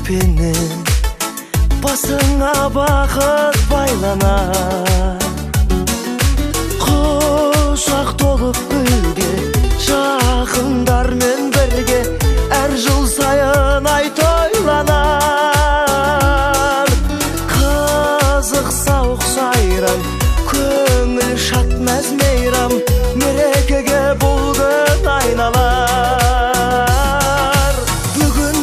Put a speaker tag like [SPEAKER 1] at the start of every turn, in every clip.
[SPEAKER 1] өкпенің басыңа бақыт байланар. Құшақ толып гүлге жақындармен бірге әр жыл сайын ай тойланар. Қызық сауық сайран, көңіл шат мәз мейрам, мерекеге бұл күн айналар. Бүгін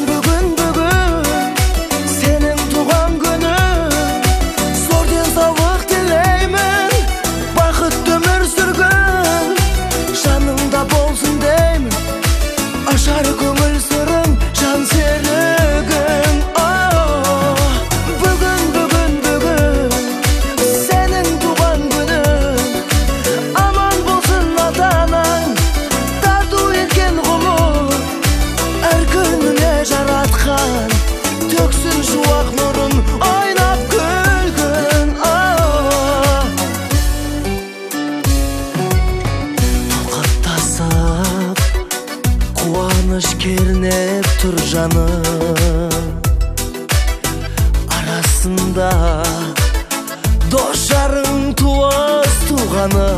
[SPEAKER 1] сенің туған күнің, зор денсаулық тілеймін, бақытты өмір сүргін, жаныңда болсын деймін, ашар көңіл сырың, жан серігің. Бүгін сенің туған күнің, аман болсын ата-анаң, тарту еткен ғұмыр, әр күніне жаратқан төксін шуақ нұрын, ойнап күлгін. Тоқаттасып қуаныш кернеп тұр жаным, арасында дос жарың туыс туғаның.